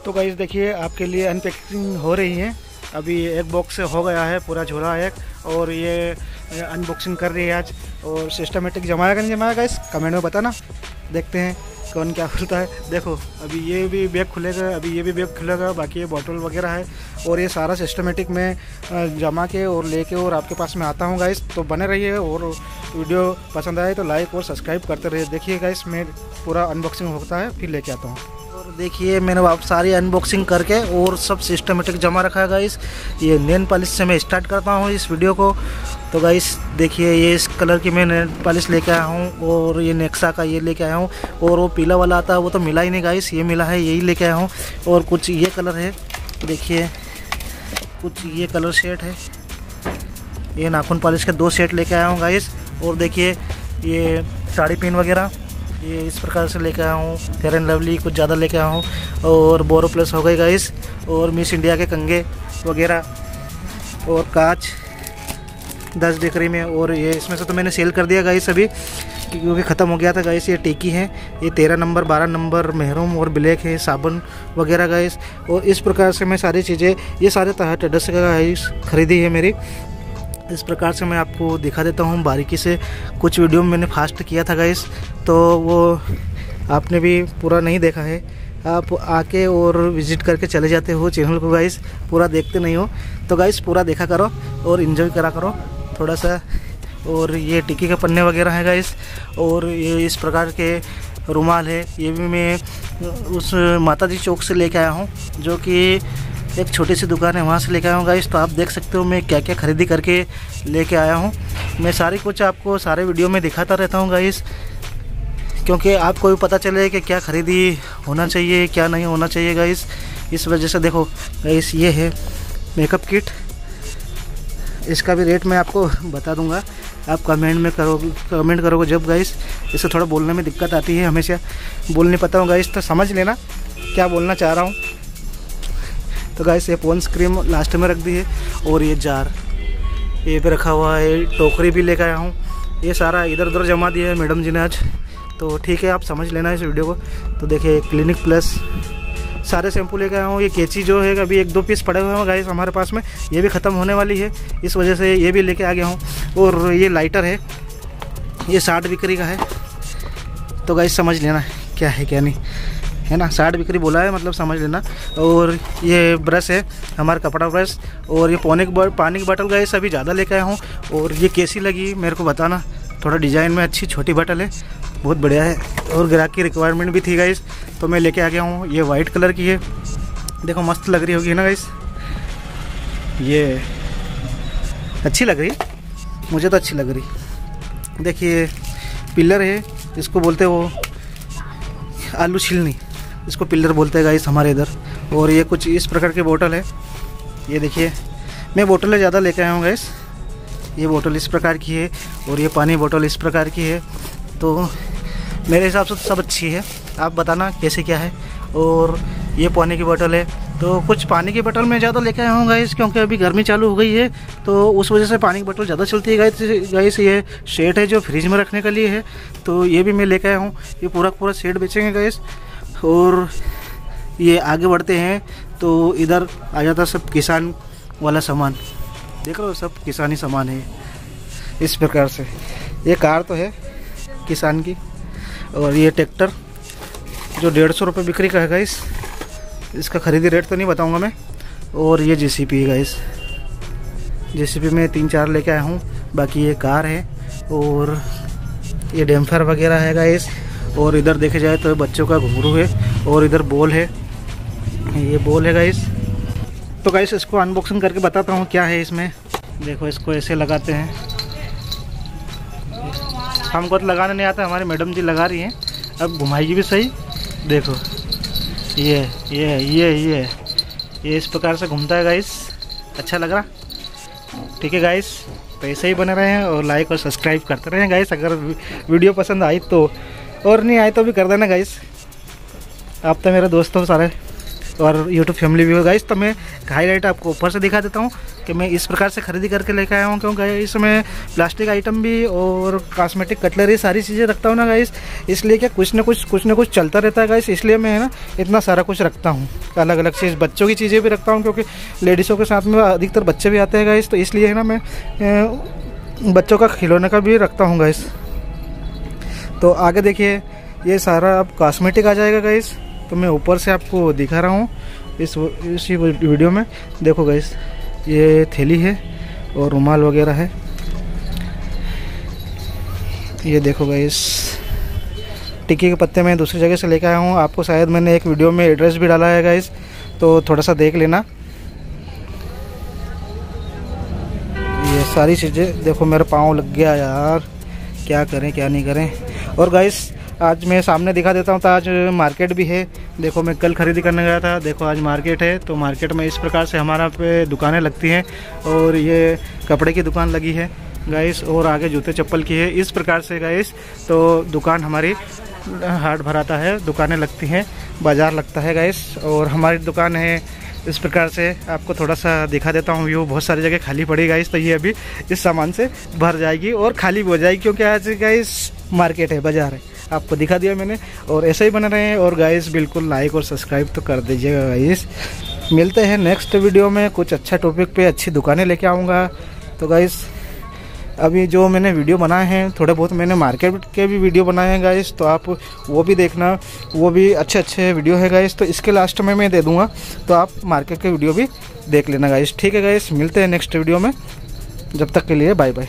तो गाइस देखिए आपके लिए अनपैकिंग हो रही है। अभी एक बॉक्स हो गया है पूरा झोला एक, और ये अनबॉक्सिंग कर रही है आज। और सिस्टमेटिक जमाएगा नहीं जमाएगा गाइस, कमेंट में बताना, देखते हैं कौन क्या खुलता है। देखो अभी ये भी बैग खुलेगा, अभी ये भी बैग खुलेगा, बाकी ये बॉटल वगैरह है। और ये सारा सिस्टमेटिक में जमा के और लेके और आपके पास में आता हूँ गाइस। तो बने रहिए, और वीडियो पसंद आए तो लाइक और सब्सक्राइब करते रहिए। देखिए गाइस मैं पूरा अनबॉक्सिंग होता है फिर लेके आता हूँ। और देखिए मैंने आप सारी अनबॉक्सिंग करके और सब सिस्टमेटिक जमा रखा है गाइस। ये नेल पॉलिश से मैं स्टार्ट करता हूँ इस वीडियो को। तो गाइस देखिए ये इस कलर की मैं नेल पॉलिश लेके आया हूँ, और ये नेक्सा का ये लेके आया हूँ। और वो पीला वाला आता है वो तो मिला ही नहीं गाइस, ये मिला है, यही लेके आया हूँ। और कुछ ये कलर है, देखिए कुछ ये कलर सेट है। ये नाखून पॉलिश के 2 सेट लेके आया हूँ गाइस। और देखिए ये साड़ी पिन वगैरह ये इस प्रकार से लेके आया हूँ। फेयर एंड लवली कुछ ज़्यादा लेके आया हूँ। और बोरो प्लस हो गई गाइस। और मिस इंडिया के कंगे वगैरह, और कांच 10 डिग्री में। और ये इसमें से तो मैंने सेल कर दिया गाइस अभी, क्योंकि ख़त्म हो गया था गाइस। ये टिकी है, ये 13 नंबर 12 नंबर मेहरून और ब्लैक है, साबुन वगैरह गाइस। और इस प्रकार से मैं सारी चीज़ें, ये सारे ट्रेडर्स से गाइस खरीदी है मेरी। इस प्रकार से मैं आपको दिखा देता हूँ बारीकी से। कुछ वीडियो में मैंने फास्ट किया था गाइस, तो वो आपने भी पूरा नहीं देखा है। आप आके और विज़िट करके चले जाते हो चैनल को गाइस, पूरा देखते नहीं हो। तो गाइस पूरा देखा करो और इन्जॉय करा करो थोड़ा सा। और ये टिक्की के पन्ने वगैरह हैं गाइस। और ये इस प्रकार के रुमाल है, ये भी मैं उस माता जी चौक से लेके आया हूँ, जो कि एक छोटी सी दुकान है, वहाँ से लेके आया हूँ गाइस। तो आप देख सकते हो मैं क्या क्या खरीदी करके लेके आया हूँ। मैं सारी कुछ आपको सारे वीडियो में दिखाता रहता हूँ गाइस, क्योंकि आपको भी पता चले कि क्या खरीदी होना चाहिए क्या नहीं होना चाहिए गाइस। इस वजह से देखो गाइस ये है मेकअप किट, इसका भी रेट मैं आपको बता दूंगा। आप कमेंट करोगे जब गाइस। इससे थोड़ा बोलने में दिक्कत आती है, हमेशा बोल नहीं पाता हूँ गाइस, तो समझ लेना क्या बोलना चाह रहा हूँ। तो गाइस ये पॉन्ड्स क्रीम लास्ट में रख दी है। और ये जार ये पे रखा हुआ है, टोकरी भी लेकर आया हूँ। ये सारा इधर उधर जमा दिया है मैडम जी ने आज। तो ठीक है, आप समझ लेना इस वीडियो को। तो देखिए क्लिनिक प्लस सारे शैम्पू लेकर आया हूँ। ये कैंची जो है अभी 1-2 पीस पड़े हुए हैं गाइस हमारे पास में, ये भी ख़त्म होने वाली है, इस वजह से ये भी लेके आ गया हूँ। और ये लाइटर है, ये 60 बिक्री का है। तो गाइस समझ लेना क्या है क्या नहीं है ना, 60 बिक्री बोला है मतलब समझ लेना। और ये ब्रश है हमारा कपड़ा ब्रश, और ये पानी की बोतल गाइस अभी ज़्यादा लेके आया हूँ। और ये कैसी लगी मेरे को बताना, थोड़ा डिज़ाइन में अच्छी छोटी बोतल है, बहुत बढ़िया है। और ग्राहक की रिक्वायरमेंट भी थी गाइस, तो मैं लेके आ गया हूँ। ये वाइट कलर की है, देखो मस्त लग रही होगी ना गाइस, ये अच्छी लग रही, मुझे तो अच्छी लग रही। देखिए पिलर है, इसको बोलते हैं वो आलू छिलनी, इसको पिलर बोलते हैं गाइस हमारे इधर। और ये कुछ इस प्रकार की बोतल है, ये देखिए मैं बोतलें ज़्यादा लेके आया हूँ गाइस। ये बोतल इस प्रकार की है और ये पानी बोतल इस प्रकार की है। तो मेरे हिसाब से तो सब अच्छी है, आप बताना कैसे क्या है। और ये पानी की बोतल है, तो कुछ पानी की बोतल मैं ज़्यादा लेके आया हूँ गाइस, क्योंकि अभी गर्मी चालू हो गई है तो उस वजह से पानी की बोतल ज़्यादा चलती है गाइस। ये सेट है जो फ्रिज में रखने के लिए है, तो ये भी मैं लेके आया हूँ। ये पूरा सेट बेचेंगे गाइस। और ये आगे बढ़ते हैं तो इधर आ जाता सब किसान वाला सामान, देख रहे हो सब किसानी सामान है इस प्रकार से। ये कार तो है किसान की, और ये ट्रैक्टर जो 150 रुपये बिक्री का है गाइस, इसका खरीदी रेट तो नहीं बताऊंगा मैं। और ये जेसीपी है गाइस, जेसीपी में 3-4 लेके आया हूँ। बाकी ये कार है और ये डैम्फर वगैरह है गाइस। और इधर देखे जाए तो बच्चों का घुंघरू है, और इधर बॉल है, ये बॉल है गाइस। तो गाइस इसको अनबॉक्सिंग करके बताता हूँ क्या है इसमें। देखो इसको ऐसे लगाते हैं, हमको तो लगाने नहीं आता, हमारी मैडम जी लगा रही हैं, अब घुमाएगी भी सही। देखो ये इस प्रकार से घूमता है गाइस, अच्छा लग रहा। ठीक है गाइस, तो ऐसे ही बने रहे हैं और लाइक और सब्सक्राइब करते रहें गाइस। अगर वीडियो पसंद आई तो, और नहीं आए तो भी कर देना गाइस। आप तो मेरे दोस्त हो सारे, और यूट्यूब फैमिली भी हो गाइस। तो मैं हाईलाइट आपको ऊपर से दिखा देता हूँ कि मैं इस प्रकार से खरीदी करके लेकर आया हूँ, क्योंकि इसमें प्लास्टिक आइटम भी और कॉस्मेटिक कटलरी सारी चीज़ें रखता हूँ ना गाइस, इसलिए क्या कुछ न कुछ चलता रहता है गाइस, इसलिए मैं है ना इतना सारा कुछ रखता हूँ। अलग अलग चीज़, बच्चों की चीज़ें भी रखता हूँ, क्योंकि लेडीज़ों के साथ में अधिकतर बच्चे भी आते हैं गाइस, तो इसलिए है ना मैं बच्चों का खिलौने का भी रखता हूँ गाइस। तो आगे देखिए ये सारा अब कॉस्मेटिक आ जाएगा गाइस, तो मैं ऊपर से आपको दिखा रहा हूँ इसी वीडियो में। देखो गाइस ये थैली है और रुमाल वगैरह है, ये देखो गाइस। टिक्की के पत्ते मैं दूसरी जगह से लेकर आया हूँ, आपको शायद मैंने एक वीडियो में एड्रेस भी डाला है गाइस, तो थोड़ा सा देख लेना। ये सारी चीज़ें देखो, मेरा पाँव लग गया यार, क्या करें क्या नहीं करें। और गाइस आज मैं सामने दिखा देता हूँ, तो आज मार्केट भी है। देखो मैं कल खरीदी करने गया था, देखो आज मार्केट है। तो मार्केट में इस प्रकार से हमारा पे दुकानें लगती हैं, और ये कपड़े की दुकान लगी है गाइस, और आगे जूते चप्पल की है, इस प्रकार से गाइस। तो दुकान हमारी हाट भराता है, दुकानें लगती हैं, बाज़ार लगता है गाइस। और हमारी दुकान है इस प्रकार से, आपको थोड़ा सा दिखा देता हूँ व्यू। बहुत सारी जगह खाली पड़ी गाइस, तो ये अभी इस सामान से भर जाएगी और खाली भी हो जाएगी, क्योंकि आज गाइस मार्केट है, बाज़ार है, आपको दिखा दिया मैंने। और ऐसे ही बने रहें, और गाइस बिल्कुल लाइक और सब्सक्राइब तो कर दीजिएगा गाइस। मिलते हैं नेक्स्ट वीडियो में, कुछ अच्छा टॉपिक पे अच्छी दुकानें लेके आऊँगा। तो गाइस अभी जो मैंने वीडियो बनाए हैं, थोड़े बहुत मैंने मार्केट के भी वीडियो बनाए हैं गाइस, तो आप वो भी देखना, वो भी अच्छे वीडियो है गाइस। तो इसके लास्ट में मैं दे दूँगा, तो आप मार्केट के वीडियो भी देख लेना गाइस। ठीक है गाइस, मिलते हैं नेक्स्ट वीडियो में, जब तक के लिए बाय बाय।